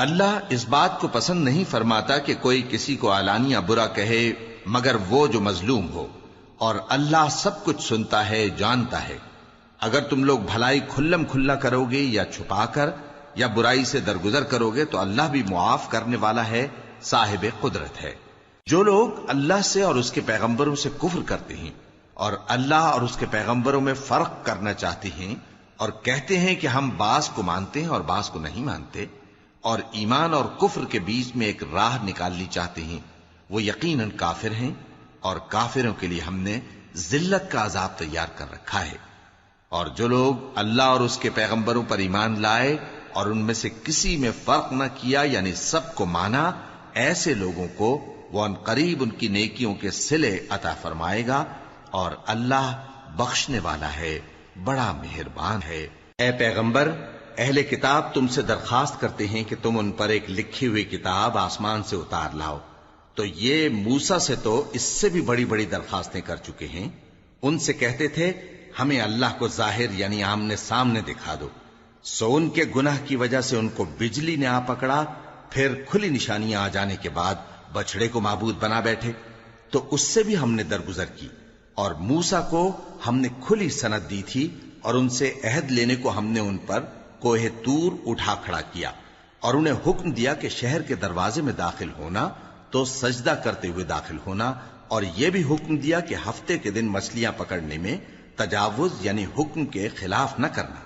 اللہ اس بات کو پسند نہیں فرماتا کہ کوئی کسی کو علانیہ برا کہے مگر وہ جو مظلوم ہو، اور اللہ سب کچھ سنتا ہے، جانتا ہے۔ اگر تم لوگ بھلائی کھلم کھلا کرو گے یا چھپا کر یا برائی سے درگزر کرو گے تو اللہ بھی معاف کرنے والا ہے، صاحب قدرت ہے۔ جو لوگ اللہ سے اور اس کے پیغمبروں سے کفر کرتے ہیں اور اللہ اور اس کے پیغمبروں میں فرق کرنا چاہتے ہیں اور کہتے ہیں کہ ہم بعض کو مانتے ہیں اور بعض کو نہیں مانتے، اور ایمان اور کفر کے بیچ میں ایک راہ نکالنی چاہتے ہیں، وہ یقیناً کافر ہیں، اور کافروں کے لیے ہم نے ذلت کا عذاب تیار کر رکھا ہے۔ اور جو لوگ اللہ اور اس کے پیغمبروں پر ایمان لائے اور ان میں سے کسی میں فرق نہ کیا، یعنی سب کو مانا، ایسے لوگوں کو وہ ان قریب ان کی نیکیوں کے صلے عطا فرمائے گا، اور اللہ بخشنے والا ہے، بڑا مہربان ہے۔ اے پیغمبر، اہل کتاب تم سے درخواست کرتے ہیں کہ تم ان پر ایک لکھی ہوئی کتاب آسمان سے اتار لاؤ، تو یہ موسیٰ سے تو اس سے بھی بڑی بڑی درخواستیں کر چکے ہیں۔ ان سے کہتے تھے ہمیں اللہ کو ظاہر یعنی آمنے سامنے دکھا دو، سو ان کے گناہ کی وجہ سے ان کو بجلی نے آ پکڑا، پھر کھلی نشانیاں آ جانے کے بعد بچڑے کو معبود بنا بیٹھے، تو اس سے بھی ہم نے درگزر کی۔ اور موسیٰ کو ہم نے کھلی سند دی تھی، اور ان سے عہد لینے کو ہم نے ان پر کوہ طور اٹھا کھڑا کیا، اور انہیں حکم دیا کہ شہر کے دروازے میں داخل ہونا تو سجدہ کرتے ہوئے داخل ہونا، اور یہ بھی حکم دیا کہ ہفتے کے دن مچھلیاں پکڑنے میں تجاوز یعنی حکم کے خلاف نہ کرنا۔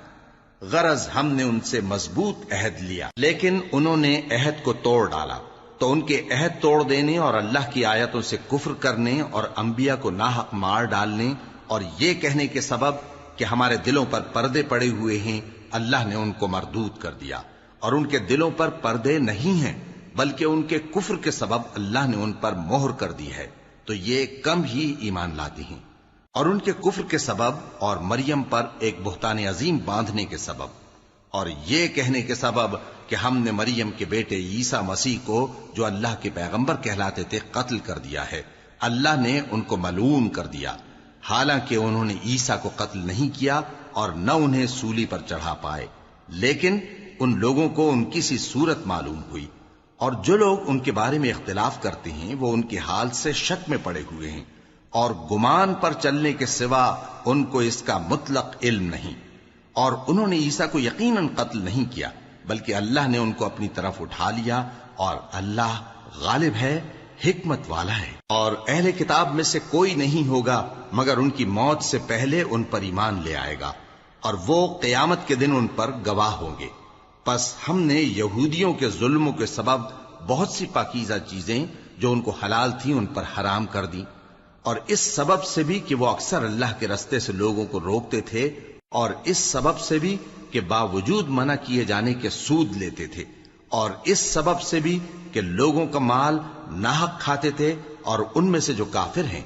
غرض ہم نے ان سے مضبوط عہد لیا، لیکن انہوں نے عہد کو توڑ ڈالا، تو ان کے عہد توڑ دینے اور اللہ کی آیتوں سے کفر کرنے اور انبیاء کو ناحق مار ڈالنے اور یہ کہنے کے سبب کہ ہمارے دلوں پر پردے پڑے ہوئے ہیں، اللہ نے ان کو مردود کر دیا۔ اور ان کے دلوں پر پردے نہیں ہیں، بلکہ ان کے کفر کے سبب اللہ نے ان پر مہر کر دی ہے، تو یہ کم ہی ایمان لاتے ہیں۔ اور ان کے کفر کے سبب اور مریم پر ایک بہتان عظیم باندھنے کے سبب اور یہ کہنے کے سبب کہ ہم نے مریم کے بیٹے عیسیٰ مسیح کو جو اللہ کے پیغمبر کہلاتے تھے قتل کر دیا ہے، اللہ نے ان کو ملعون کر دیا، حالانکہ انہوں نے عیسیٰ کو قتل نہیں کیا اور نہ انہیں سولی پر چڑھا پائے، لیکن ان لوگوں کو ان کی سی صورت معلوم ہوئی۔ اور جو لوگ ان کے بارے میں اختلاف کرتے ہیں وہ ان کے حال سے شک میں پڑے ہوئے ہیں، اور گمان پر چلنے کے سوا ان کو اس کا مطلق علم نہیں۔ اور انہوں نے عیسیٰ کو یقیناً قتل نہیں کیا، بلکہ اللہ نے ان کو اپنی طرف اٹھا لیا، اور اللہ غالب ہے، حکمت والا ہے۔ اور اہل کتاب میں سے کوئی نہیں ہوگا مگر ان کی موت سے پہلے ان پر ایمان لے آئے گا، اور وہ قیامت کے دن ان پر گواہ ہوں گے۔ پس ہم نے یہودیوں کے ظلموں کے سبب بہت سی پاکیزہ چیزیں جو ان کو حلال تھیں ان پر حرام کر دی، اور اس سبب سے بھی کہ وہ اکثر اللہ کے رستے سے لوگوں کو روکتے تھے، اور اس سبب سے بھی کہ باوجود منع کیے جانے کے سود لیتے تھے، اور اس سبب سے بھی کہ لوگوں کا مال ناحق کھاتے تھے، اور ان میں سے جو کافر ہیں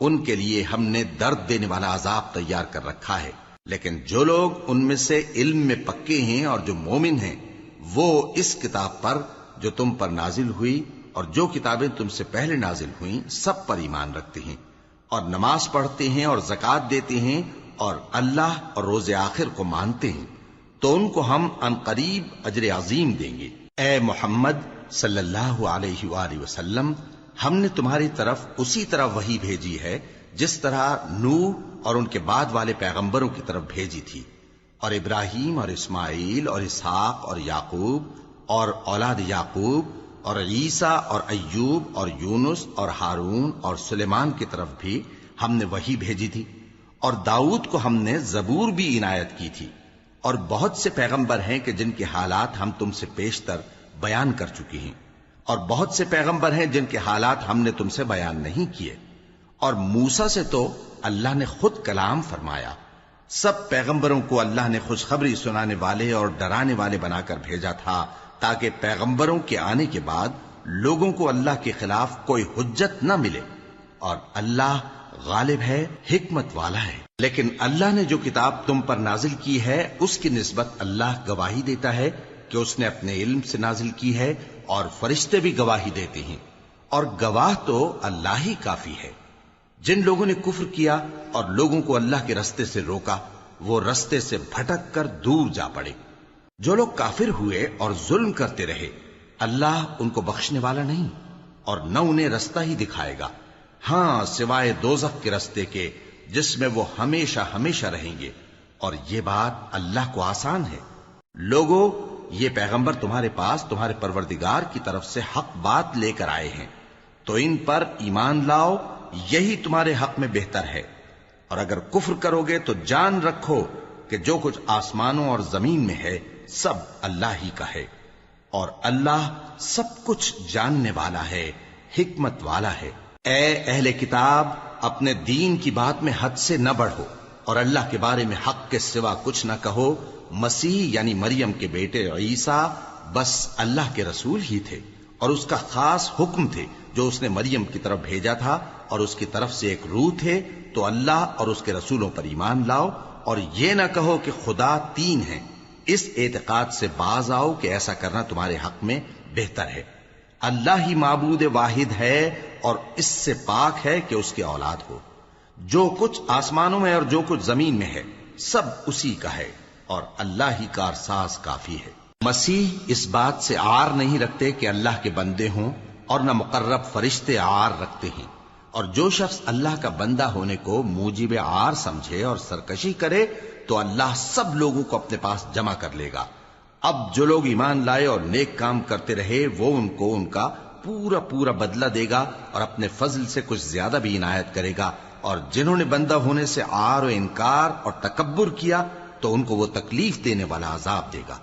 ان کے لیے ہم نے درد دینے والا عذاب تیار کر رکھا ہے۔ لیکن جو لوگ ان میں سے علم میں پکے ہیں اور جو مومن ہیں وہ اس کتاب پر جو تم پر نازل ہوئی اور جو کتابیں تم سے پہلے نازل ہوئیں سب پر ایمان رکھتے ہیں، اور نماز پڑھتے ہیں اور زکوٰۃ دیتے ہیں اور اللہ اور روز آخر کو مانتے ہیں، تو ان کو ہم عنقریب اجر عظیم دیں گے۔ اے محمد صلی اللہ علیہ وآلہ وسلم، ہم نے تمہاری طرف اسی طرح وحی بھیجی ہے جس طرح نوح اور ان کے بعد والے پیغمبروں کی طرف بھیجی تھی، اور ابراہیم اور اسماعیل اور اسحاق اور یعقوب اور اولاد یعقوب اور عیسیٰ اور ایوب اور یونس اور ہارون اور سلیمان کی طرف بھی ہم نے وحی بھیجی تھی، اور داؤد کو ہم نے زبور بھی عنایت کی تھی، اور بہت سے پیغمبر ہیں کہ جن کے حالات ہم تم سے پیشتر بیان کر چکے ہیں، اور بہت سے پیغمبر ہیں جن کے حالات ہم نے تم سے بیان نہیں کیے، اور موسیٰ سے تو اللہ نے خود کلام فرمایا۔ سب پیغمبروں کو اللہ نے خوشخبری سنانے والے اور ڈرانے والے بنا کر بھیجا تھا تاکہ پیغمبروں کے آنے کے بعد لوگوں کو اللہ کے خلاف کوئی حجت نہ ملے، اور اللہ غالب ہے، حکمت والا ہے۔ لیکن اللہ نے جو کتاب تم پر نازل کی ہے اس کی نسبت اللہ گواہی دیتا ہے کہ اس نے اپنے علم سے نازل کی ہے، اور فرشتے بھی گواہی دیتے ہیں، اور گواہ تو اللہ ہی کافی ہے۔ جن لوگوں نے کفر کیا اور لوگوں کو اللہ کے رستے سے روکا وہ رستے سے بھٹک کر دور جا پڑے۔ جو لوگ کافر ہوئے اور ظلم کرتے رہے اللہ ان کو بخشنے والا نہیں اور نہ انہیں رستہ ہی دکھائے گا، ہاں سوائے دوزخ کے رستے کے جس میں وہ ہمیشہ ہمیشہ رہیں گے، اور یہ بات اللہ کو آسان ہے۔ لوگو، یہ پیغمبر تمہارے پاس تمہارے پروردگار کی طرف سے حق بات لے کر آئے ہیں، تو ان پر ایمان لاؤ، یہی تمہارے حق میں بہتر ہے، اور اگر کفر کرو گے تو جان رکھو کہ جو کچھ آسمانوں اور زمین میں ہے سب اللہ ہی کا ہے، اور اللہ سب کچھ جاننے والا ہے، حکمت والا ہے۔ اے اہل کتاب، اپنے دین کی بات میں حد سے نہ بڑھو، اور اللہ کے بارے میں حق کے سوا کچھ نہ کہو۔ مسیح یعنی مریم کے بیٹے عیسیٰ بس اللہ کے رسول ہی تھے، اور اس کا خاص حکم تھے جو اس نے مریم کی طرف بھیجا تھا، اور اس کی طرف سے ایک روح تھے۔ تو اللہ اور اس کے رسولوں پر ایمان لاؤ، اور یہ نہ کہو کہ خدا تین ہیں، اس اعتقاد سے باز آؤ کہ ایسا کرنا تمہارے حق میں بہتر ہے۔ اللہ ہی معبود واحد ہے، اور اس سے پاک ہے کہ اس کی اولاد ہو۔ جو کچھ آسمانوں میں اور جو کچھ زمین میں ہے سب اسی کا ہے، اور اللہ ہی کارساز کافی ہے۔ مسیح اس بات سے عار نہیں رکھتے کہ اللہ کے بندے ہوں، اور نہ مقرب فرشتے عار رکھتے ہیں، اور جو شخص اللہ کا بندہ ہونے کو موجب عار سمجھے اور سرکشی کرے تو اللہ سب لوگوں کو اپنے پاس جمع کر لے گا۔ اب جو لوگ ایمان لائے اور نیک کام کرتے رہے وہ ان کو ان کا پورا پورا بدلہ دے گا، اور اپنے فضل سے کچھ زیادہ بھی عنایت کرے گا، اور جنہوں نے بندہ ہونے سے عار و انکار اور تکبر کیا تو ان کو وہ تکلیف دینے والا عذاب دے گا،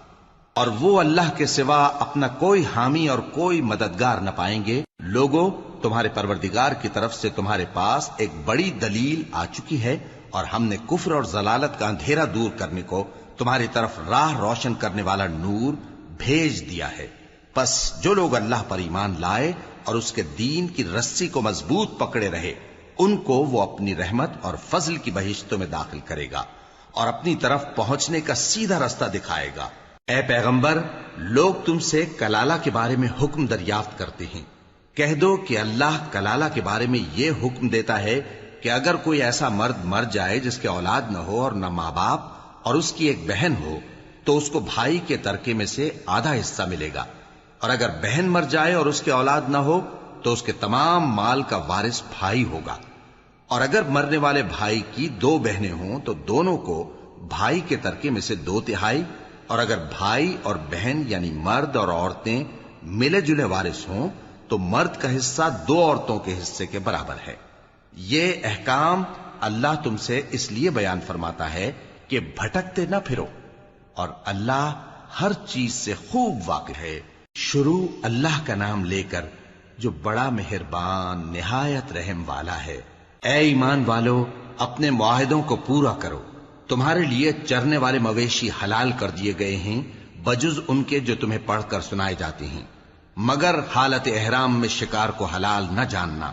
اور وہ اللہ کے سوا اپنا کوئی حامی اور کوئی مددگار نہ پائیں گے۔ لوگوں، تمہارے پروردگار کی طرف سے تمہارے پاس ایک بڑی دلیل آ چکی ہے، اور ہم نے کفر اور ضلالت کا اندھیرا دور کرنے کو تمہاری طرف راہ روشن کرنے والا نور بھیج دیا ہے۔ پس جو لوگ اللہ پر ایمان لائے اور اس کے دین کی رسی کو مضبوط پکڑے رہے، ان کو وہ اپنی رحمت اور فضل کی بہشتوں میں داخل کرے گا، اور اپنی طرف پہنچنے کا سیدھا رستہ دکھائے گا۔ اے پیغمبر، لوگ تم سے کلالہ کے بارے میں حکم دریافت کرتے ہیں، کہہ دو کہ اللہ کلالہ کے بارے میں یہ حکم دیتا ہے کہ اگر کوئی ایسا مرد مر جائے جس کے اولاد نہ ہو اور نہ ماں باپ، اور اس کی ایک بہن ہو، تو اس کو بھائی کے ترکے میں سے آدھا حصہ ملے گا، اور اگر بہن مر جائے اور اس کے اولاد نہ ہو تو اس کے تمام مال کا وارث بھائی ہوگا، اور اگر مرنے والے بھائی کی دو بہنیں ہوں تو دونوں کو بھائی کے ترکے میں سے 2/3، اور اگر بھائی اور بہن یعنی مرد اور عورتیں ملے جلے وارث ہوں تو مرد کا حصہ 2 عورتوں کے حصے کے برابر ہے۔ یہ احکام اللہ تم سے اس لیے بیان فرماتا ہے کہ بھٹکتے نہ پھرو، اور اللہ ہر چیز سے خوب واقف ہے۔ شروع اللہ کا نام لے کر جو بڑا مہربان نہایت رحم والا ہے۔ اے ایمان والو، اپنے معاہدوں کو پورا کرو۔ تمہارے لیے چرنے والے مویشی حلال کر دیے گئے ہیں بجز ان کے جو تمہیں پڑھ کر سنائے جاتے ہیں، مگر حالت احرام میں شکار کو حلال نہ جاننا۔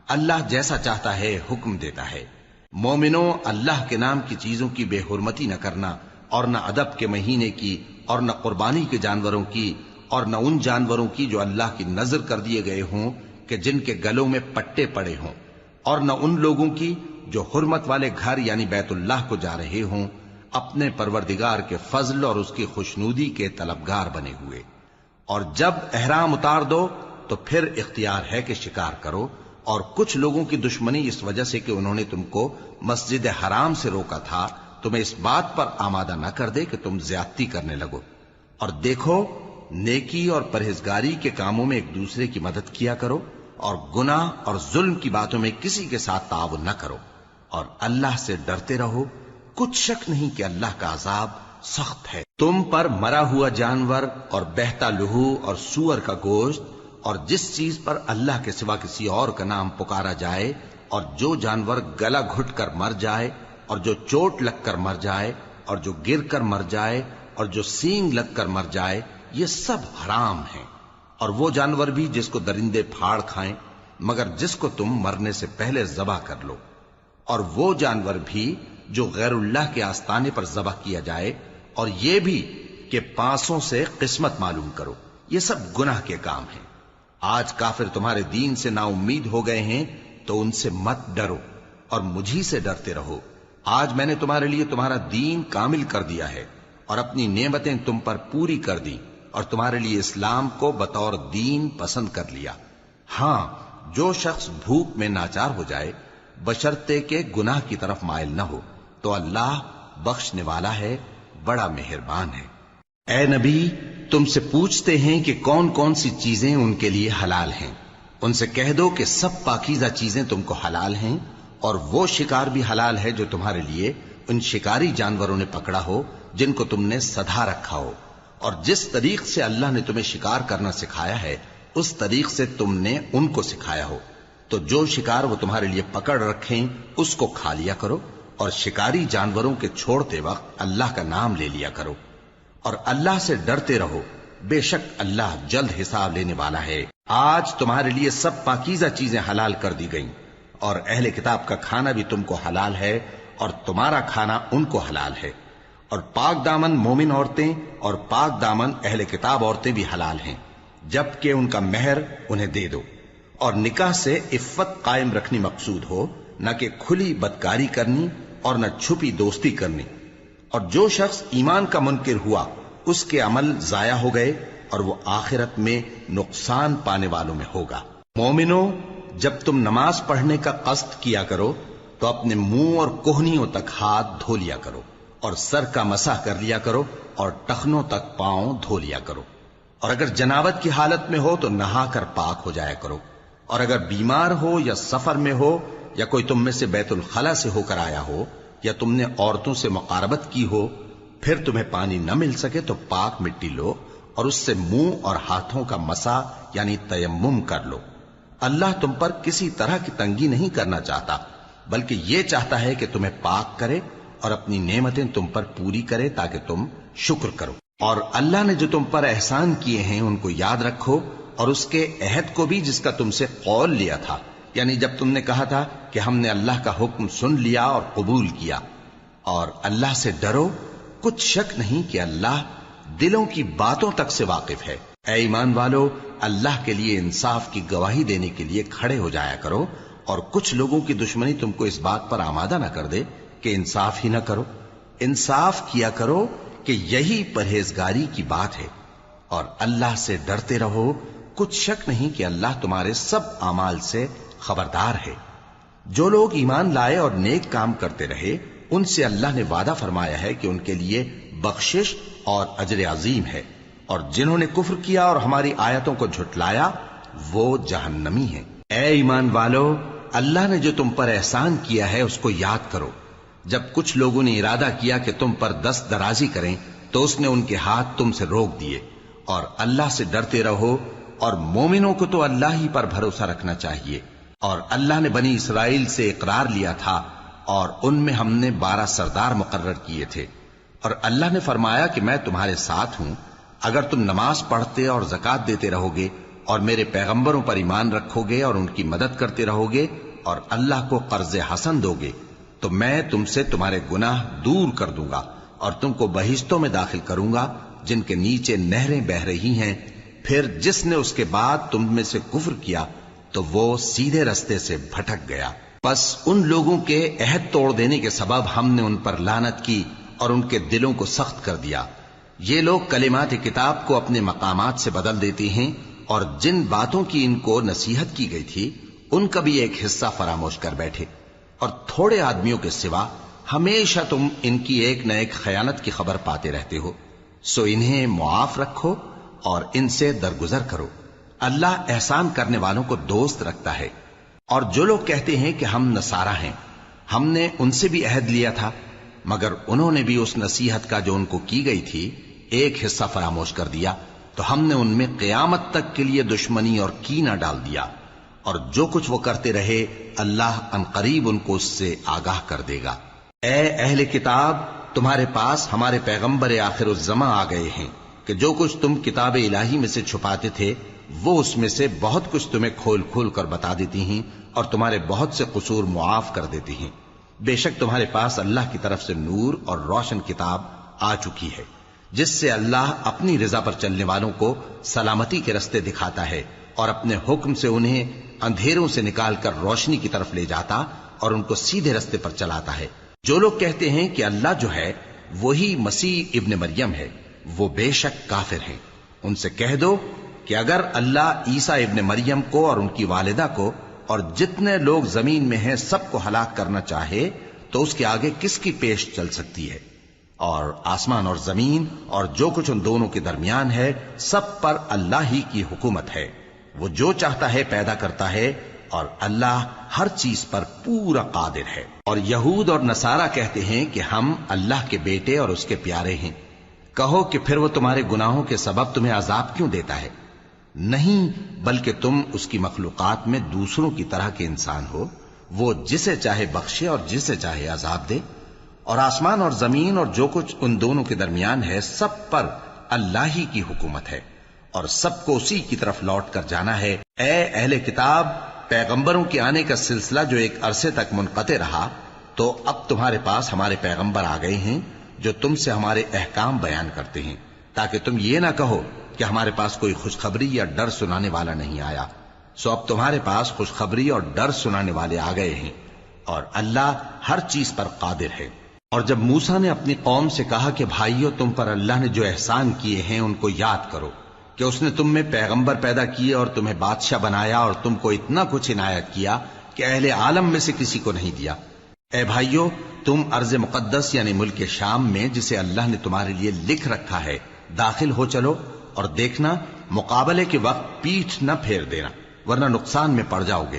اللہ جیسا چاہتا ہے حکم دیتا ہے۔ مومنوں، اللہ کے نام کی چیزوں کی بے حرمتی نہ کرنا، اور نہ ادب کے مہینے کی، اور نہ قربانی کے جانوروں کی، اور نہ ان جانوروں کی جو اللہ کی نذر کر دیے گئے ہوں کہ جن کے گلوں میں پٹے پڑے ہوں، اور نہ ان لوگوں کی جو حرمت والے گھر یعنی بیت اللہ کو جا رہے ہوں، اپنے پروردگار کے فضل اور اس کی خوشنودی کے طلبگار بنے ہوئے۔ اور جب احرام اتار دو تو پھر اختیار ہے کہ شکار کرو، اور کچھ لوگوں کی دشمنی اس وجہ سے کہ انہوں نے تم کو مسجد حرام سے روکا تھا تمہیں اس بات پر آمادہ نہ کر دے کہ تم زیادتی کرنے لگو۔ اور دیکھو، نیکی اور پرہیزگاری کے کاموں میں ایک دوسرے کی مدد کیا کرو، اور گناہ اور ظلم کی باتوں میں کسی کے ساتھ تعاون نہ کرو، اور اللہ سے ڈرتے رہو۔ کچھ شک نہیں کہ اللہ کا عذاب سخت ہے۔ تم پر مرا ہوا جانور اور بہتا لہو اور سور کا گوشت، اور جس چیز پر اللہ کے سوا کسی اور کا نام پکارا جائے، اور جو جانور گلا گھٹ کر مر جائے، اور جو چوٹ لگ کر مر جائے، اور جو گر کر مر جائے، اور جو سینگ لگ کر مر جائے، یہ سب حرام ہیں۔ اور وہ جانور بھی جس کو درندے پھاڑ کھائیں، مگر جس کو تم مرنے سے پہلے ذبح کر لو، اور وہ جانور بھی جو غیر اللہ کے آستانے پر ذبح کیا جائے، اور یہ بھی کہ پانسوں سے قسمت معلوم کرو۔ یہ سب گناہ کے کام ہیں۔ آج کافر تمہارے دین سے نا امید ہو گئے ہیں تو ان سے مت ڈرو، اور مجھی سے ڈرتے رہو۔ آج میں نے تمہارے لیے تمہارا دین کامل کر دیا ہے، اور اپنی نعمتیں تم پر پوری کر دی، اور تمہارے لیے اسلام کو بطور دین پسند کر لیا۔ ہاں، جو شخص بھوک میں ناچار ہو جائے بشرطے کہ گناہ کی طرف مائل نہ ہو تو اللہ بخشنے والا ہے، بڑا مہربان ہے۔ اے نبی، تم سے پوچھتے ہیں کہ کون کون سی چیزیں ان کے لیے حلال ہیں۔ ان سے کہہ دو کہ سب پاکیزہ چیزیں تم کو حلال ہیں، اور وہ شکار بھی حلال ہے جو تمہارے لیے ان شکاری جانوروں نے پکڑا ہو جن کو تم نے سدھا رکھا ہو، اور جس طریق سے اللہ نے تمہیں شکار کرنا سکھایا ہے اس طریق سے تم نے ان کو سکھایا ہو، تو جو شکار وہ تمہارے لیے پکڑ رکھیں اس کو کھا لیا کرو، اور شکاری جانوروں کے چھوڑتے وقت اللہ کا نام لے لیا کرو، اور اللہ سے ڈرتے رہو، بے شک اللہ جلد حساب لینے والا ہے۔ آج تمہارے لیے سب پاکیزہ چیزیں حلال کر دی گئیں، اور اہل کتاب کا کھانا بھی تم کو حلال ہے اور تمہارا کھانا ان کو حلال ہے، اور پاک دامن مومن عورتیں اور پاک دامن اہل کتاب عورتیں بھی حلال ہیں، جبکہ ان کا مہر انہیں دے دو، اور نکاح سے عفت قائم رکھنی مقصود ہو، نہ کہ کھلی بدکاری کرنی اور نہ چھپی دوستی کرنی۔ اور جو شخص ایمان کا منکر ہوا اس کے عمل ضائع ہو گئے اور وہ آخرت میں نقصان پانے والوں میں ہوگا۔ مومنوں، جب تم نماز پڑھنے کا قصد کیا کرو تو اپنے منہ اور کوہنیوں تک ہاتھ دھو لیا کرو، اور سر کا مسح کر لیا کرو، اور ٹخنوں تک پاؤں دھو لیا کرو، اور اگر جنابت کی حالت میں ہو تو نہا کر پاک ہو جایا کرو، اور اگر بیمار ہو یا سفر میں ہو یا کوئی تم میں سے بیت الخلا سے ہو کر آیا ہو یا تم نے عورتوں سے مقاربت کی ہو، پھر تمہیں پانی نہ مل سکے تو پاک مٹی لو اور اس سے منہ اور ہاتھوں کا مسح یعنی تیمم کر لو۔ اللہ تم پر کسی طرح کی تنگی نہیں کرنا چاہتا، بلکہ یہ چاہتا ہے کہ تمہیں پاک کرے اور اپنی نعمتیں تم پر پوری کرے تاکہ تم شکر کرو۔ اور اللہ نے جو تم پر احسان کیے ہیں ان کو یاد رکھو، اور اس کے عہد کو بھی جس کا تم سے قول لیا تھا، یعنی جب تم نے کہا تھا کہ ہم نے اللہ کا حکم سن لیا اور قبول کیا۔ اور اللہ سے ڈرو، کچھ شک نہیں کہ اللہ دلوں کی باتوں تک سے واقف ہے۔ اے ایمان والو، اللہ کے لیے انصاف کی گواہی دینے کے لیے کھڑے ہو جایا کرو، اور کچھ لوگوں کی دشمنی تم کو اس بات پر آمادہ نہ کر دے کہ انصاف ہی نہ کرو۔ انصاف کیا کرو کہ یہی پرہیزگاری کی بات ہے، اور اللہ سے ڈرتے رہو، کچھ شک نہیں کہ اللہ تمہارے سب اعمال سے خبردار ہے۔ جو لوگ ایمان لائے اور نیک کام کرتے رہے ان سے اللہ نے وعدہ فرمایا ہے کہ ان کے لیے بخشش اور اجر عظیم ہے، اور جنہوں نے کفر کیا اور ہماری آیتوں کو جھٹلایا وہ جہنمی ہیں۔ اے ایمان والو، اللہ نے جو تم پر احسان کیا ہے اس کو یاد کرو۔ جب کچھ لوگوں نے ارادہ کیا کہ تم پر دست درازی کریں تو اس نے ان کے ہاتھ تم سے روک دیے، اور اللہ سے ڈرتے رہو، اور مومنوں کو تو اللہ ہی پر بھروسہ رکھنا چاہیے۔ اور اللہ نے بنی اسرائیل سے اقرار لیا تھا اور ان میں ہم نے 12 سردار مقرر کیے تھے، اور اللہ نے فرمایا کہ میں تمہارے ساتھ ہوں، اگر تم نماز پڑھتے اور زکوٰۃ دیتے رہو گے اور میرے پیغمبروں پر ایمان رکھو گے اور ان کی مدد کرتے رہو گے اور اللہ کو قرض حسن دو گے تو میں تم سے تمہارے گناہ دور کر دوں گا اور تم کو بہشتوں میں داخل کروں گا جن کے نیچے نہریں بہ رہی ہیں۔ پھر جس نے اس کے بعد تم میں سے کفر کیا تو وہ سیدھے رستے سے بھٹک گیا۔ پس ان لوگوں کے عہد توڑ دینے کے سبب ہم نے ان پر لعنت کی اور ان کے دلوں کو سخت کر دیا۔ یہ لوگ کلمات کتاب کو اپنے مقامات سے بدل دیتے ہیں، اور جن باتوں کی ان کو نصیحت کی گئی تھی ان کا بھی ایک حصہ فراموش کر بیٹھے، اور تھوڑے آدمیوں کے سوا ہمیشہ تم ان کی ایک نہ ایک خیانت کی خبر پاتے رہتے ہو، سو انہیں معاف رکھو اور ان سے درگزر کرو۔ اللہ احسان کرنے والوں کو دوست رکھتا ہے۔ اور جو لوگ کہتے ہیں کہ ہم نصارہ ہیں، ہم نے ان سے بھی عہد لیا تھا، مگر انہوں نے بھی اس نصیحت کا جو ان کو کی گئی تھی ایک حصہ فراموش کر دیا، تو ہم نے ان میں قیامت تک کے لیے دشمنی اور کینہ ڈال دیا، اور جو کچھ وہ کرتے رہے اللہ عنقریب ان کو اس سے آگاہ کر دے گا۔ اے اہل کتاب، تمہارے پاس ہمارے پیغمبر آخر الزماں آ گئے ہیں کہ جو کچھ تم کتاب الہی میں سے چھپاتے تھے وہ اس میں سے بہت کچھ تمہیں کھول کھول کر بتا دیتی ہیں اور تمہارے بہت سے قصور معاف کر دیتی ہیں۔ بے شک تمہارے پاس اللہ کی طرف سے نور اور روشن کتاب آ چکی ہے، جس سے اللہ اپنی رضا پر چلنے والوں کو سلامتی کے رستے دکھاتا ہے اور اپنے حکم سے انہیں اندھیروں سے نکال کر روشنی کی طرف لے جاتا اور ان کو سیدھے رستے پر چلاتا ہے۔ جو لوگ کہتے ہیں کہ اللہ جو ہے وہی مسیح ابن مریم ہے، وہ بے شک کافر ہیں۔ ان سے کہہ دو کہ اگر اللہ عیسیٰ ابن مریم کو اور ان کی والدہ کو اور جتنے لوگ زمین میں ہیں سب کو ہلاک کرنا چاہے تو اس کے آگے کس کی پیش چل سکتی ہے؟ اور آسمان اور زمین اور جو کچھ ان دونوں کے درمیان ہے سب پر اللہ ہی کی حکومت ہے. وہ جو چاہتا ہے پیدا کرتا ہے اور اللہ ہر چیز پر پورا قادر ہے. اور یہود اور نصارہ کہتے ہیں کہ ہم اللہ کے بیٹے اور اس کے پیارے ہیں. کہو کہ پھر وہ تمہارے گناہوں کے سبب تمہیں عذاب کیوں دیتا ہے؟ نہیں، بلکہ تم اس کی مخلوقات میں دوسروں کی طرح کے انسان ہو. وہ جسے چاہے بخشے اور جسے چاہے عذاب دے. اور آسمان اور زمین اور جو کچھ ان دونوں کے درمیان ہے سب پر اللہ ہی کی حکومت ہے اور سب کو اسی کی طرف لوٹ کر جانا ہے. اے اہل کتاب، پیغمبروں کے آنے کا سلسلہ جو ایک عرصے تک منقطع رہا، تو اب تمہارے پاس ہمارے پیغمبر آ گئے ہیں جو تم سے ہمارے احکام بیان کرتے ہیں، تاکہ تم یہ نہ کہو کہ ہمارے پاس کوئی خوشخبری یا ڈر سنانے والا نہیں آیا. سو اب تمہارے پاس خوشخبری اور ڈر سنانے والے آ گئے ہیں اور اللہ ہر چیز پر قادر ہے. اور جب موسیٰ نے اپنی قوم سے کہا کہ بھائیو، تم پر اللہ نے جو احسان کیے ہیں ان کو یاد کرو، کہ اس نے تم میں پیغمبر پیدا کیے اور تمہیں بادشاہ بنایا اور تم کو اتنا کچھ عنایت کیا کہ اہل عالم میں سے کسی کو نہیں دیا. اے بھائیو، تم ارض مقدس یعنی ملک شام میں جسے اللہ نے تمہارے لیے لکھ رکھا ہے داخل ہو چلو، اور دیکھنا مقابلے کے وقت پیٹھ نہ پھیر دینا ورنہ نقصان میں پڑ جاؤ گے.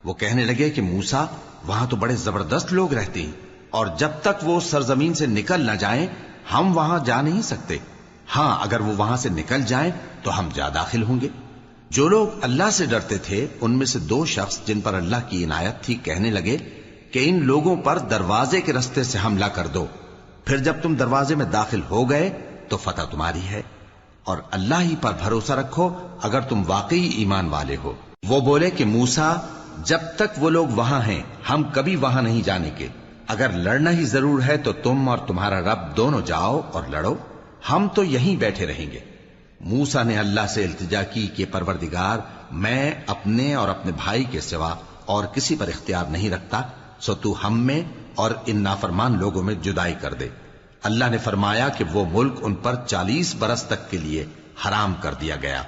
وہ کہنے لگے کہ موسیٰ، وہاں تو بڑے زبردست لوگ رہتے ہیں اور جب تک وہ سرزمین سے نکل نہ جائیں ہم وہاں جا نہیں سکتے. ہاں، اگر وہ وہاں سے نکل جائیں تو ہم جا داخل ہوں گے. جو لوگ اللہ سے ڈرتے تھے ان میں سے 2 شخص جن پر اللہ کی عنایت تھی کہنے لگے کہ ان لوگوں پر دروازے کے رستے سے حملہ کر دو، پھر جب تم دروازے میں داخل ہو گئے تو فتح تمہاری ہے، اور اللہ ہی پر بھروسہ رکھو اگر تم واقعی ایمان والے ہو. وہ بولے کہ موسیٰ، جب تک وہ لوگ وہاں ہیں ہم کبھی وہاں نہیں جانے کے. اگر لڑنا ہی ضرور ہے تو تم اور تمہارا رب دونوں جاؤ اور لڑو، ہم تو یہیں بیٹھے رہیں گے. موسیٰ نے اللہ سے التجا کی کہ پروردگار، میں اپنے اور اپنے بھائی کے سوا اور کسی پر اختیار نہیں رکھتا، سو تو ہم میں اور ان نافرمان لوگوں میں جدائی کر دے. اللہ نے فرمایا کہ وہ ملک ان پر 40 برس تک کے لیے حرام کر دیا گیا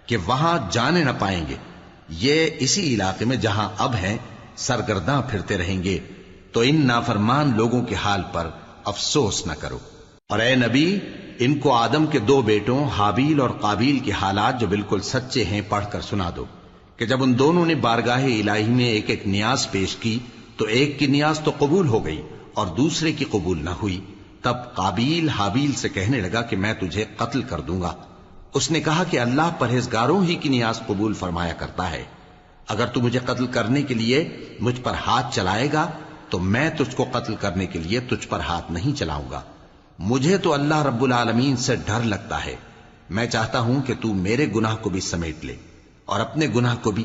کہ وہاں جانے نہ پائیں گے. یہ اسی علاقے میں جہاں اب ہیں سرگرداں پھرتے رہیں گے. تو ان نافرمان لوگوں کے حال پر افسوس نہ کرو. اور اے نبی، ان کو آدم کے 2 بیٹوں حابیل اور قابیل کے حالات جو بالکل سچے ہیں پڑھ کر سنا دو کہ جب ان دونوں نے بارگاہ الہی میں ایک ایک نیاز پیش کی تو ایک کی نیاز تو قبول ہو گئی اور دوسرے کی قبول نہ ہوئی. تب قابیل حابیل سے کہنے لگا کہ میں تجھے قتل کر دوں گا. اس نے کہا کہ اللہ پرہیزگاروں ہی کی نیاز قبول فرمایا کرتا ہے. اگر تو مجھے قتل کرنے کے لیے مجھ پر ہاتھ چلائے گا تو میں تجھ کو قتل کرنے کے لیے تجھ پر ہاتھ نہیں چلاؤں گا. مجھے تو اللہ رب العالمین سے ڈر لگتا ہے. میں چاہتا ہوں کہ تو میرے گناہ کو بھی سمیٹ لے اور اپنے گناہ کو بھی،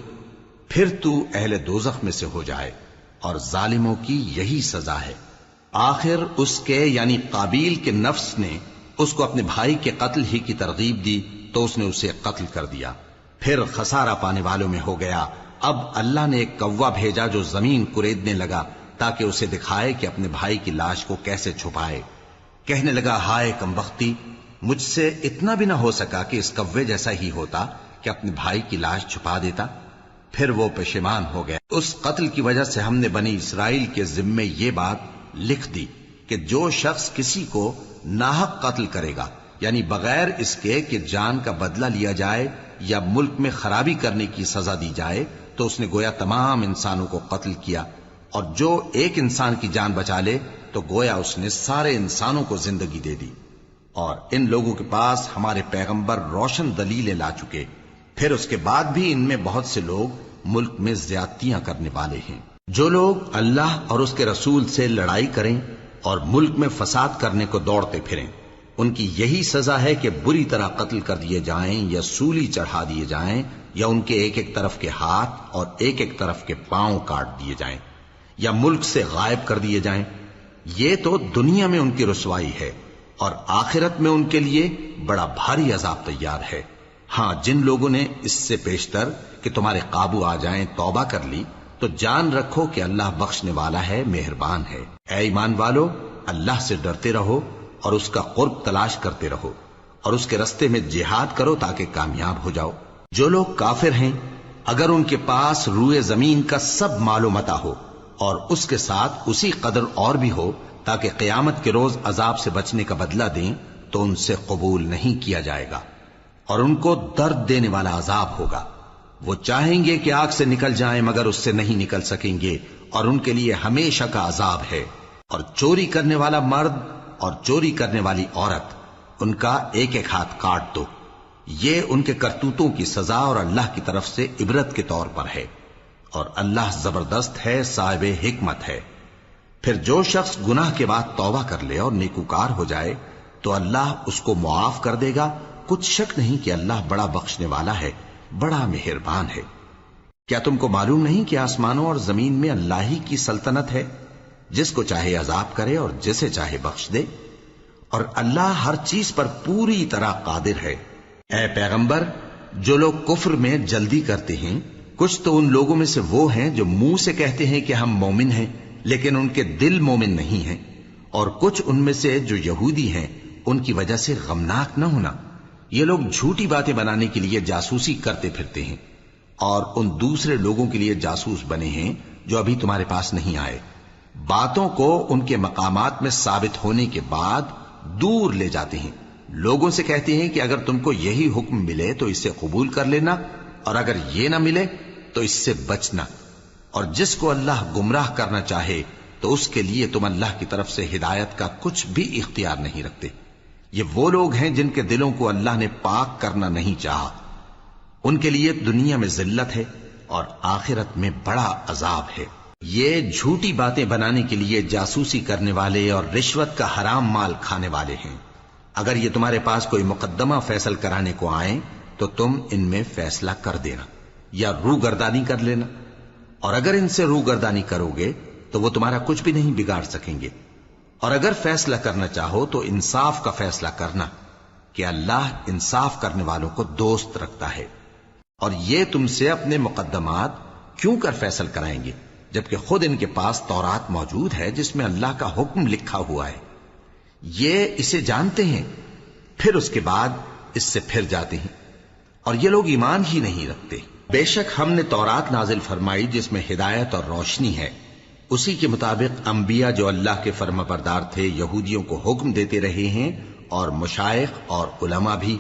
پھر تو اہل دوزخ میں سے ہو جائے، اور ظالموں کی یہی سزا ہے. آخر اس کے یعنی قابیل کے نفس نے اس کو اپنے بھائی کے قتل ہی کی ترغیب دی تو اس نے اسے قتل کر دیا. پھر خسارہ پانے والوں میں ہو گیا. اب اللہ نے ایک کوا بھیجا جو زمین کریدنے لگا تاکہ اسے دکھائے کہ اپنے بھائی کی لاش کو کیسے چھپائے. کہنے لگا، ہائے کمبختی، مجھ سے اتنا بھی نہ ہو سکا کہ اس کوے جیسا ہی ہوتا کہ اپنے بھائی کی لاش چھپا دیتا. پھر وہ پشیمان ہو گیا. اس قتل کی وجہ سے ہم نے بنی اسرائیل کے ذمے یہ بات لکھ دی کہ جو شخص کسی کو ناحق قتل کرے گا، یعنی بغیر اس کے کہ جان کا بدلہ لیا جائے یا ملک میں خرابی کرنے کی سزا دی جائے، تو اس نے گویا تمام انسانوں کو قتل کیا. اور جو ایک انسان کی جان بچا لے تو گویا اس نے سارے انسانوں کو زندگی دے دی. اور ان لوگوں کے پاس ہمارے پیغمبر روشن دلیلیں لا چکے، پھر اس کے بعد بھی ان میں بہت سے لوگ ملک میں زیادتیاں کرنے والے ہیں. جو لوگ اللہ اور اس کے رسول سے لڑائی کریں اور ملک میں فساد کرنے کو دوڑتے پھریں، ان کی یہی سزا ہے کہ بری طرح قتل کر دیے جائیں یا سولی چڑھا دیے جائیں یا ان کے ایک ایک طرف کے ہاتھ اور ایک ایک طرف کے پاؤں کاٹ دیے جائیں یا ملک سے غائب کر دیے جائیں. یہ تو دنیا میں ان کی رسوائی ہے اور آخرت میں ان کے لیے بڑا بھاری عذاب تیار ہے. ہاں، جن لوگوں نے اس سے پیشتر کہ تمہارے قابو آ جائیں توبہ کر لی تو جان رکھو کہ اللہ بخشنے والا ہے، مہربان ہے. اے ایمان والو، اللہ سے ڈرتے رہو اور اس کا قرب تلاش کرتے رہو اور اس کے رستے میں جہاد کرو تاکہ کامیاب ہو جاؤ۔ جو لوگ کافر ہیں اگر ان کے پاس روئے زمین کا سب مال و متاع ہو اور اس کے ساتھ اسی قدر اور بھی ہو تاکہ قیامت کے روز عذاب سے بچنے کا بدلہ دیں تو ان سے قبول نہیں کیا جائے گا، اور ان کو درد دینے والا عذاب ہوگا۔ وہ چاہیں گے کہ آگ سے نکل جائیں مگر اس سے نہیں نکل سکیں گے، اور ان کے لیے ہمیشہ کا عذاب ہے۔ اور چوری کرنے والا مرد اور چوری کرنے والی عورت، ان کا ایک ایک ہاتھ کاٹ دو، یہ ان کے کرتوتوں کی سزا اور اللہ کی طرف سے عبرت کے طور پر ہے، اور اللہ زبردست ہے، صاحب حکمت ہے۔ پھر جو شخص گناہ کے بعد توبہ کر لے اور نیکوکار ہو جائے تو اللہ اس کو معاف کر دے گا، کچھ شک نہیں کہ اللہ بڑا بخشنے والا ہے، بڑا مہربان ہے۔ کیا تم کو معلوم نہیں کہ آسمانوں اور زمین میں اللہ ہی کی سلطنت ہے، جس کو چاہے عذاب کرے اور جسے چاہے بخش دے، اور اللہ ہر چیز پر پوری طرح قادر ہے۔ اے پیغمبر، جو لوگ کفر میں جلدی کرتے ہیں، کچھ تو ان لوگوں میں سے وہ ہیں جو منہ سے کہتے ہیں کہ ہم مومن ہیں لیکن ان کے دل مومن نہیں ہیں، اور کچھ ان میں سے جو یہودی ہیں، ان کی وجہ سے غمناک نہ ہونا۔ یہ لوگ جھوٹی باتیں بنانے کے لیے جاسوسی کرتے پھرتے ہیں، اور ان دوسرے لوگوں کے لیے جاسوس بنے ہیں جو ابھی تمہارے پاس نہیں آئے، باتوں کو ان کے مقامات میں ثابت ہونے کے بعد دور لے جاتے ہیں، لوگوں سے کہتے ہیں کہ اگر تم کو یہی حکم ملے تو اسے قبول کر لینا، اور اگر یہ نہ ملے تو اس سے بچنا، اور جس کو اللہ گمراہ کرنا چاہے تو اس کے لیے تم اللہ کی طرف سے ہدایت کا کچھ بھی اختیار نہیں رکھتے۔ یہ وہ لوگ ہیں جن کے دلوں کو اللہ نے پاک کرنا نہیں چاہا، ان کے لیے دنیا میں ذلت ہے اور آخرت میں بڑا عذاب ہے۔ یہ جھوٹی باتیں بنانے کے لیے جاسوسی کرنے والے اور رشوت کا حرام مال کھانے والے ہیں۔ اگر یہ تمہارے پاس کوئی مقدمہ فیصل کرانے کو آئیں تو تم ان میں فیصلہ کر دینا یا روگردانی کر لینا، اور اگر ان سے روگردانی کرو گے تو وہ تمہارا کچھ بھی نہیں بگاڑ سکیں گے، اور اگر فیصلہ کرنا چاہو تو انصاف کا فیصلہ کرنا کہ اللہ انصاف کرنے والوں کو دوست رکھتا ہے۔ اور یہ تم سے اپنے مقدمات کیوں کر فیصل کرائیں گے جبکہ خود ان کے پاس تورات موجود ہے جس میں اللہ کا حکم لکھا ہوا ہے۔ یہ اسے جانتے ہیں، پھر اس کے بعد اس سے پھر جاتے ہیں، اور یہ لوگ ایمان ہی نہیں رکھتے۔ بے شک ہم نے تورات نازل فرمائی جس میں ہدایت اور روشنی ہے، اسی کے مطابق انبیاء جو اللہ کے فرما بردار تھے یہودیوں کو حکم دیتے رہے ہیں، اور مشائخ اور علماء بھی،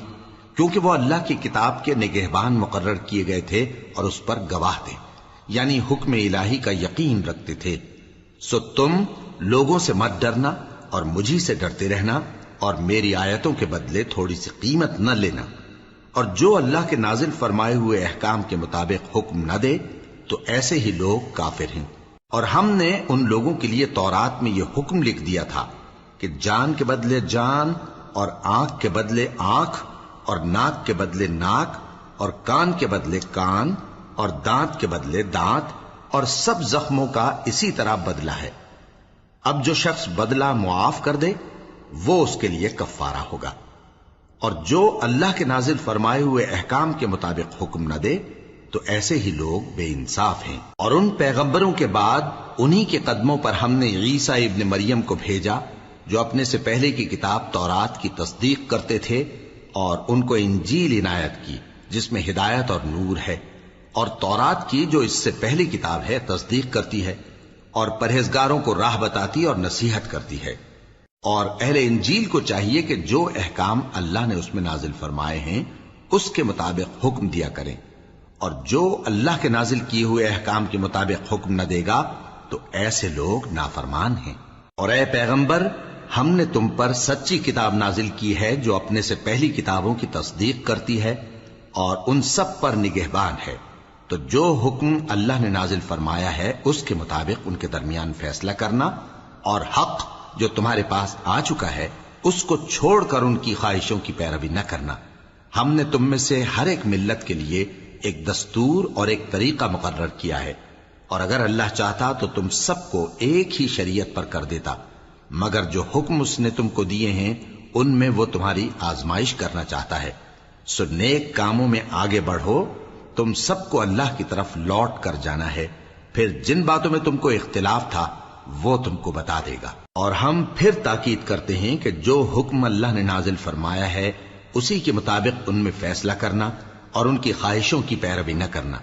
کیونکہ وہ اللہ کی کتاب کے نگہبان مقرر کیے گئے تھے اور اس پر گواہ تھے، یعنی حکم الہی کا یقین رکھتے تھے۔ سو تم لوگوں سے مت ڈرنا اور مجھی سے ڈرتے رہنا، اور میری آیتوں کے بدلے تھوڑی سی قیمت نہ لینا، اور جو اللہ کے نازل فرمائے ہوئے احکام کے مطابق حکم نہ دے تو ایسے ہی لوگ کافر ہیں۔ اور ہم نے ان لوگوں کے لیے تورات میں یہ حکم لکھ دیا تھا کہ جان کے بدلے جان، اور آنکھ کے بدلے آنکھ، اور ناک کے بدلے ناک، اور کان کے بدلے کان، اور دانت کے بدلے دانت، اور سب زخموں کا اسی طرح بدلہ ہے۔ اب جو شخص بدلہ معاف کر دے وہ اس کے لیے کفارہ ہوگا، اور جو اللہ کے نازل فرمائے ہوئے احکام کے مطابق حکم نہ دے تو ایسے ہی لوگ بے انصاف ہیں۔ اور ان پیغمبروں کے بعد انہی کے قدموں پر ہم نے عیسیٰ ابن مریم کو بھیجا جو اپنے سے پہلے کی کتاب تورات کی تصدیق کرتے تھے، اور ان کو انجیل عنایت کی جس میں ہدایت اور نور ہے، اور تورات کی جو اس سے پہلی کتاب ہے تصدیق کرتی ہے، اور پرہیزگاروں کو راہ بتاتی اور نصیحت کرتی ہے۔ اور اہل انجیل کو چاہیے کہ جو احکام اللہ نے اس میں نازل فرمائے ہیں اس کے مطابق حکم دیا کریں، اور جو اللہ کے نازل کیے ہوئے احکام کے مطابق حکم نہ دے گا تو ایسے لوگ نافرمان ہیں۔ اور اے پیغمبر، ہم نے تم پر سچی کتاب نازل کی ہے جو اپنے سے پہلی کتابوں کی تصدیق کرتی ہے اور ان سب پر نگہبان ہے، تو جو حکم اللہ نے نازل فرمایا ہے اس کے مطابق ان کے درمیان فیصلہ کرنا، اور حق جو تمہارے پاس آ چکا ہے اس کو چھوڑ کر ان کی خواہشوں کی پیروی نہ کرنا۔ ہم نے تم میں سے ہر ایک ملت کے لیے ایک دستور اور ایک طریقہ مقرر کیا ہے، اور اگر اللہ چاہتا تو تم سب کو ایک ہی شریعت پر کر دیتا، مگر جو حکم اس نے تم کو دیے ہیں ان میں وہ تمہاری آزمائش کرنا چاہتا ہے۔ سو نیک کاموں میں آگے بڑھو، تم سب کو اللہ کی طرف لوٹ کر جانا ہے، پھر جن باتوں میں تم کو اختلاف تھا وہ تم کو بتا دے گا۔ اور ہم پھر تاکید کرتے ہیں کہ جو حکم اللہ نے نازل فرمایا ہے اسی کے مطابق ان میں فیصلہ کرنا اور ان کی خواہشوں کی پیروی نہ کرنا،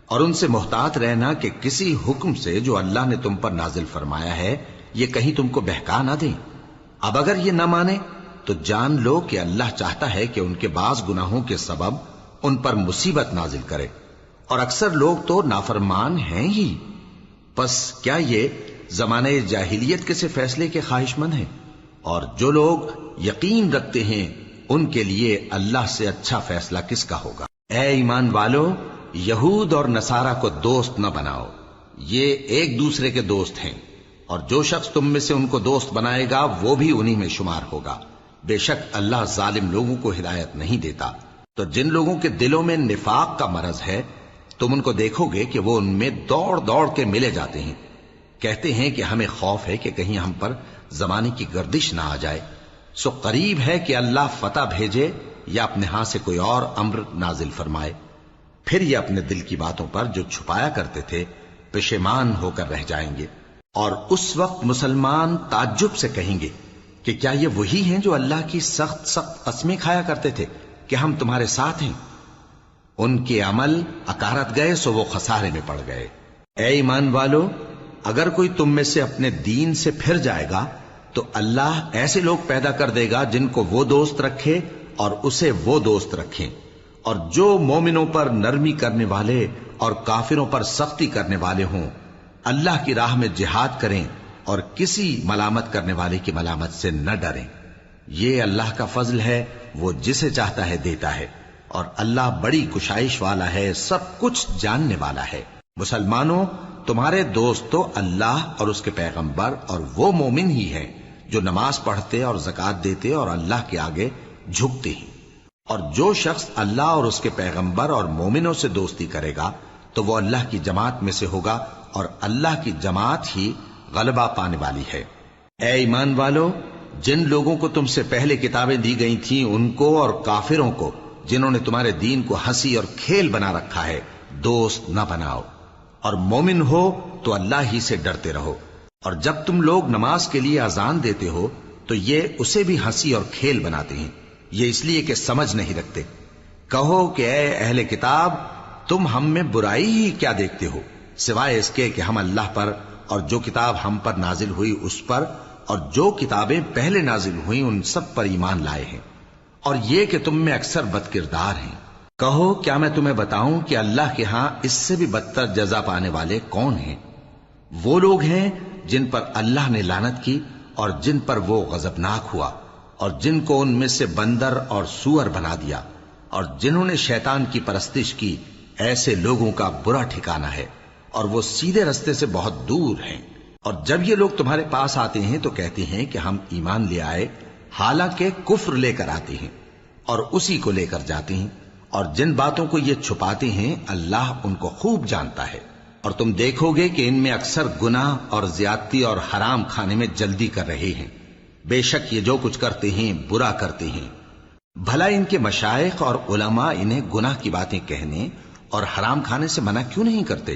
اور ان سے محتاط رہنا کہ کسی حکم سے جو اللہ نے تم پر نازل فرمایا ہے یہ کہیں تم کو بہکا نہ دیں۔ اب اگر یہ نہ مانے تو جان لو کہ اللہ چاہتا ہے کہ ان کے بعض گناہوں کے سبب ان پر مصیبت نازل کرے، اور اکثر لوگ تو نافرمان ہیں ہی۔ پس کیا یہ زمانہ جاہلیت کے سے فیصلے کے خواہش مند ہیں؟ اور جو لوگ یقین رکھتے ہیں ان کے لیے اللہ سے اچھا فیصلہ کس کا ہوگا؟ اے ایمان والو، یہود اور نصارہ کو دوست نہ بناؤ، یہ ایک دوسرے کے دوست ہیں، اور جو شخص تم میں سے ان کو دوست بنائے گا وہ بھی انہی میں شمار ہوگا۔ بے شک اللہ ظالم لوگوں کو ہدایت نہیں دیتا۔ تو جن لوگوں کے دلوں میں نفاق کا مرض ہے تم ان کو دیکھو گے کہ وہ ان میں دوڑ دوڑ کے ملے جاتے ہیں، کہتے ہیں کہ ہمیں خوف ہے کہ کہیں ہم پر زمانے کی گردش نہ آ جائے، سو قریب ہے کہ اللہ فتح بھیجے یا اپنے ہاں سے کوئی اور امر نازل فرمائے، پھر یہ اپنے دل کی باتوں پر جو چھپایا کرتے تھے پشیمان ہو کر رہ جائیں گے۔ اور اس وقت مسلمان تعجب سے کہیں گے کہ کیا یہ وہی ہیں جو اللہ کی سخت سخت قسمیں کھایا کرتے تھے کہ ہم تمہارے ساتھ ہیں؟ ان کے عمل اکارت گئے سو وہ خسارے میں پڑ گئے۔ اے ایمان والو، اگر کوئی تم میں سے اپنے دین سے پھر جائے گا تو اللہ ایسے لوگ پیدا کر دے گا جن کو وہ دوست رکھے اور اسے وہ دوست رکھیں، اور جو مومنوں پر نرمی کرنے والے اور کافروں پر سختی کرنے والے ہوں، اللہ کی راہ میں جہاد کریں اور کسی ملامت کرنے والے کی ملامت سے نہ ڈریں۔ یہ اللہ کا فضل ہے، وہ جسے چاہتا ہے دیتا ہے، اور اللہ بڑی کشائش والا ہے، سب کچھ جاننے والا ہے۔ مسلمانوں، تمہارے دوست تو اللہ اور اس کے پیغمبر اور وہ مومن ہی ہیں جو نماز پڑھتے اور زکوٰۃ دیتے اور اللہ کے آگے جھکتے ہیں۔ اور جو شخص اللہ اور اس کے پیغمبر اور مومنوں سے دوستی کرے گا تو وہ اللہ کی جماعت میں سے ہوگا، اور اللہ کی جماعت ہی غلبہ پانے والی ہے۔ اے ایمان والو، جن لوگوں کو تم سے پہلے کتابیں دی گئی تھیں ان کو اور کافروں کو جنہوں نے تمہارے دین کو ہنسی اور کھیل بنا رکھا ہے دوست نہ بناؤ، اور مومن ہو تو اللہ ہی سے ڈرتے رہو۔ اور جب تم لوگ نماز کے لیے اذان دیتے ہو تو یہ اسے بھی ہنسی اور کھیل بناتے ہیں، یہ اس لیے کہ سمجھ نہیں رکھتے۔ کہو کہ اے اہل کتاب، تم ہم میں برائی ہی کیا دیکھتے ہو، سوائے اس کے کہ ہم اللہ پر اور جو کتاب ہم پر نازل ہوئی اس پر اور جو کتابیں پہلے نازل ہوئیں ان سب پر ایمان لائے ہیں، اور یہ کہ تم میں اکثر بد کردار ہیں۔ کہو کیا میں تمہیں بتاؤں کہ اللہ کے ہاں اس سے بھی بدتر جزا پانے والے کون ہیں؟ وہ لوگ ہیں جن پر اللہ نے لعنت کی اور جن پر وہ غضبناک ہوا، اور جن کو ان میں سے بندر اور سور بنا دیا، اور جنہوں نے شیطان کی پرستش کی، ایسے لوگوں کا برا ٹھکانہ ہے، اور وہ سیدھے رستے سے بہت دور ہیں۔ اور جب یہ لوگ تمہارے پاس آتے ہیں تو کہتے ہیں کہ ہم ایمان لے آئے، حالانکہ کفر لے کر آتے ہیں اور اسی کو لے کر جاتے ہیں، اور جن باتوں کو یہ چھپاتے ہیں اللہ ان کو خوب جانتا ہے۔ اور تم دیکھو گے کہ ان میں اکثر گناہ اور زیادتی اور حرام کھانے میں جلدی کر رہے ہیں، بے شک یہ جو کچھ کرتے ہیں برا کرتے ہیں۔ بھلا ان کے مشائخ اور علماء انہیں گناہ کی باتیں کہنے اور حرام کھانے سے منع کیوں نہیں کرتے؟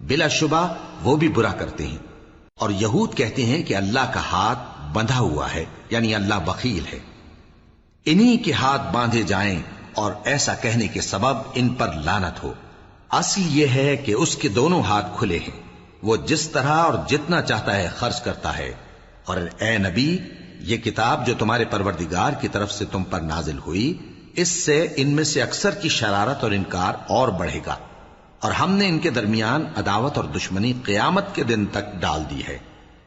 بلا شبہ وہ بھی برا کرتے ہیں۔ اور یہود کہتے ہیں کہ اللہ کا ہاتھ بندھا ہوا ہے، یعنی اللہ بخیل ہے، انہی کے ہاتھ باندھے جائیں، اور ایسا کہنے کے سبب ان پر لعنت ہو۔ اصل یہ ہے کہ اس کے دونوں ہاتھ کھلے ہیں، وہ جس طرح اور جتنا چاہتا ہے خرچ کرتا ہے۔ اور اے نبی، یہ کتاب جو تمہارے پروردگار کی طرف سے تم پر نازل ہوئی، اس سے ان میں سے اکثر کی شرارت اور انکار اور بڑھے گا، اور ہم نے ان کے درمیان عداوت اور دشمنی قیامت کے دن تک ڈال دی ہے۔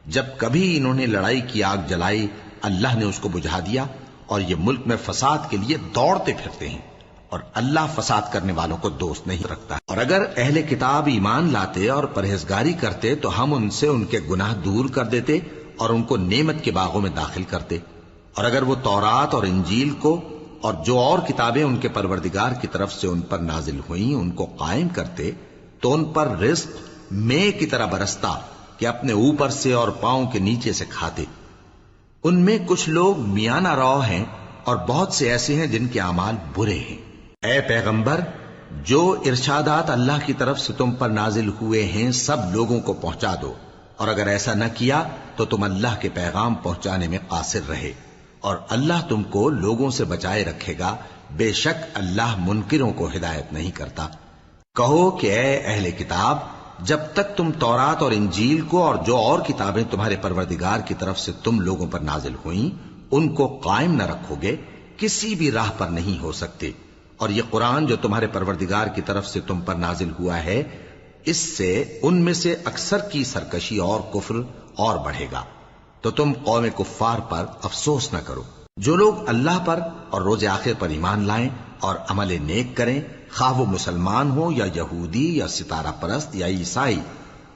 جب کبھی انہوں نے لڑائی کی آگ جلائی اللہ نے اس کو بجھا دیا، اور یہ ملک میں فساد کے لیے دوڑتے پھرتے ہیں، اور اللہ فساد کرنے والوں کو دوست نہیں رکھتا۔ اور اگر اہل کتاب ایمان لاتے اور پرہیزگاری کرتے تو ہم ان سے ان کے گناہ دور کر دیتے اور ان کو نعمت کے باغوں میں داخل کرتے۔ اور اگر وہ تورات اور انجیل کو اور جو اور کتابیں ان کے پروردگار کی طرف سے ان پر نازل ہوئیں ان کو قائم کرتے تو ان پر رزق مے کی طرح برستا کہ اپنے اوپر سے اور پاؤں کے نیچے سے کھاتے۔ ان میں کچھ لوگ میانہ رو ہیں اور بہت سے ایسے ہیں جن کے اعمال برے ہیں۔ اے پیغمبر، جو ارشادات اللہ کی طرف سے تم پر نازل ہوئے ہیں سب لوگوں کو پہنچا دو، اور اگر ایسا نہ کیا تو تم اللہ کے پیغام پہنچانے میں قاصر رہے، اور اللہ تم کو لوگوں سے بچائے رکھے گا، بے شک اللہ منکروں کو ہدایت نہیں کرتا۔ کہو کہ اے اہل کتاب، جب تک تم تورات اور انجیل کو اور جو اور کتابیں تمہارے پروردگار کی طرف سے تم لوگوں پر نازل ہوئیں ان کو قائم نہ رکھو گے، کسی بھی راہ پر نہیں ہو سکتے۔ اور یہ قرآن جو تمہارے پروردگار کی طرف سے تم پر نازل ہوا ہے، اس سے ان میں سے اکثر کی سرکشی اور کفر اور بڑھے گا، تو تم قوم کفار پر افسوس نہ کرو۔ جو لوگ اللہ پر اور روز آخر پر ایمان لائیں اور عمل نیک کریں، خواہ وہ مسلمان ہو یا یہودی یا ستارہ پرست یا عیسائی،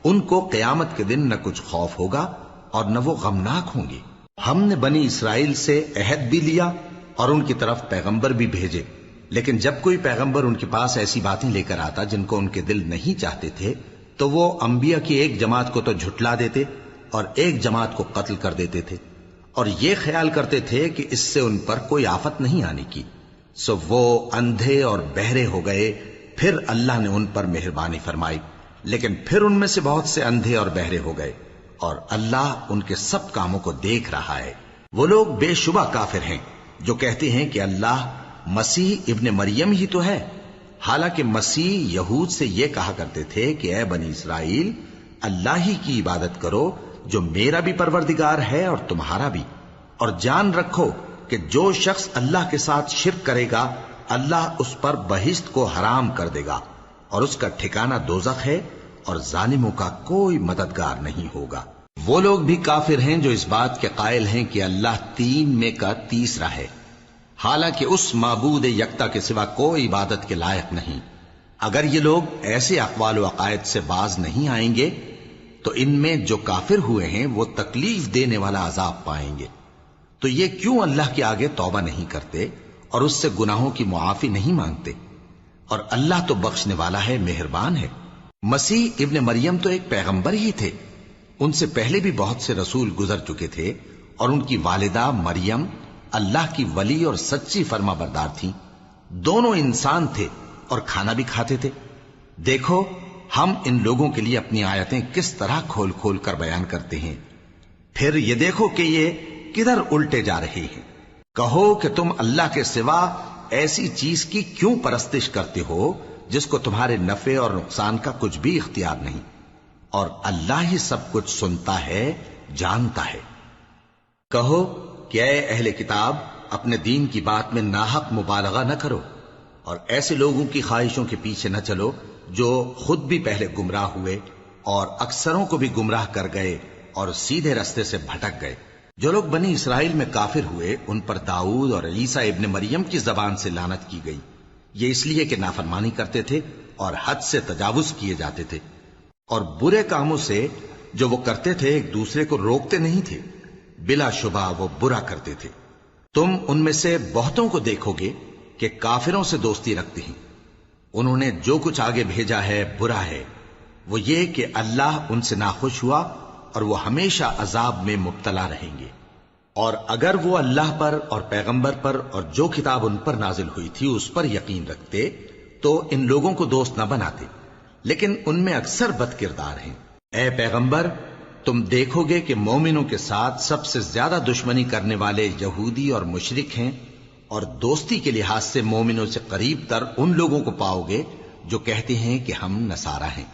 ان کو قیامت کے دن نہ کچھ خوف ہوگا اور نہ وہ غمناک ہوں گے۔ ہم نے بنی اسرائیل سے عہد بھی لیا اور ان کی طرف پیغمبر بھی بھیجے، لیکن جب کوئی پیغمبر ان کے پاس ایسی باتیں لے کر آتا جن کو ان کے دل نہیں چاہتے تھے، تو وہ انبیاء کی ایک جماعت کو تو جھٹلا دیتے اور ایک جماعت کو قتل کر دیتے تھے، اور یہ خیال کرتے تھے کہ اس سے ان پر کوئی آفت نہیں آنے کی، سو وہ اندھے اور بہرے ہو گئے۔ پھر اللہ نے ان پر مہربانی فرمائی، لیکن پھر ان میں سے بہت سے اندھے اور بہرے ہو گئے، اور اللہ ان کے سب کاموں کو دیکھ رہا ہے۔ وہ لوگ بے شبہ کافر ہیں جو کہتے ہیں کہ اللہ مسیح ابن مریم ہی تو ہے، حالانکہ مسیح یہود سے یہ کہا کرتے تھے کہ اے بنی اسرائیل، اللہ ہی کی عبادت کرو جو میرا بھی پروردگار ہے اور تمہارا بھی، اور جان رکھو کہ جو شخص اللہ کے ساتھ شرک کرے گا اللہ اس پر بہشت کو حرام کر دے گا، اور اس کا ٹھکانہ دوزخ ہے، اور ظالموں کا کوئی مددگار نہیں ہوگا۔ وہ لوگ بھی کافر ہیں جو اس بات کے قائل ہیں کہ اللہ تین میں کا تیسرا ہے، حالانکہ اس معبود یکتا کے سوا کوئی عبادت کے لائق نہیں۔ اگر یہ لوگ ایسے اقوال و عقائد سے باز نہیں آئیں گے تو ان میں جو کافر ہوئے ہیں وہ تکلیف دینے والا عذاب پائیں گے۔ تو یہ کیوں اللہ کے آگے توبہ نہیں کرتے اور اس سے گناہوں کی معافی نہیں مانگتے؟ اور اللہ تو بخشنے والا ہے، مہربان ہے۔ مسیح ابن مریم تو ایک پیغمبر ہی تھے، ان سے پہلے بھی بہت سے رسول گزر چکے تھے، اور ان کی والدہ مریم اللہ کی ولی اور سچی فرما بردار تھیں۔ دونوں انسان تھے اور کھانا بھی کھاتے تھے۔ دیکھو ہم ان لوگوں کے لیے اپنی آیتیں کس طرح کھول کھول کر بیان کرتے ہیں، پھر یہ دیکھو کہ یہ کدھر الٹے جا رہے ہیں۔ کہو کہ تم اللہ کے سوا ایسی چیز کی کیوں پرستش کرتے ہو جس کو تمہارے نفع اور نقصان کا کچھ بھی اختیار نہیں، اور اللہ ہی سب کچھ سنتا ہے، جانتا ہے۔ کہو کہ اے اہل کتاب، اپنے دین کی بات میں ناحق مبالغہ نہ کرو، اور ایسے لوگوں کی خواہشوں کے پیچھے نہ چلو جو خود بھی پہلے گمراہ ہوئے اور اکثروں کو بھی گمراہ کر گئے اور سیدھے رستے سے بھٹک گئے۔ جو لوگ بنی اسرائیل میں کافر ہوئے ان پر داؤد اور عیسیٰ ابن مریم کی زبان سے لعنت کی گئی، یہ اس لیے کہ نافرمانی کرتے تھے اور حد سے تجاوز کیے جاتے تھے، اور برے کاموں سے جو وہ کرتے تھے ایک دوسرے کو روکتے نہیں تھے، بلا شبہ وہ برا کرتے تھے۔ تم ان میں سے بہتوں کو دیکھو گے کہ کافروں سے دوستی رکھتے ہیں، انہوں نے جو کچھ آگے بھیجا ہے برا ہے، وہ یہ کہ اللہ ان سے ناخوش ہوا اور وہ ہمیشہ عذاب میں مبتلا رہیں گے۔ اور اگر وہ اللہ پر اور پیغمبر پر اور جو کتاب ان پر نازل ہوئی تھی اس پر یقین رکھتے تو ان لوگوں کو دوست نہ بناتے، لیکن ان میں اکثر بد کردار ہیں۔ اے پیغمبر، تم دیکھو گے کہ مومنوں کے ساتھ سب سے زیادہ دشمنی کرنے والے یہودی اور مشرک ہیں، اور دوستی کے لحاظ سے مومنوں سے قریب تر ان لوگوں کو پاؤ گے جو کہتے ہیں کہ ہم نصارہ ہیں۔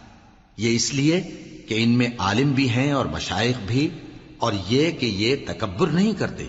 یہ اس لیے کہ ان میں عالم بھی ہیں اور مشائخ بھی، اور یہ کہ یہ تکبر نہیں کرتے۔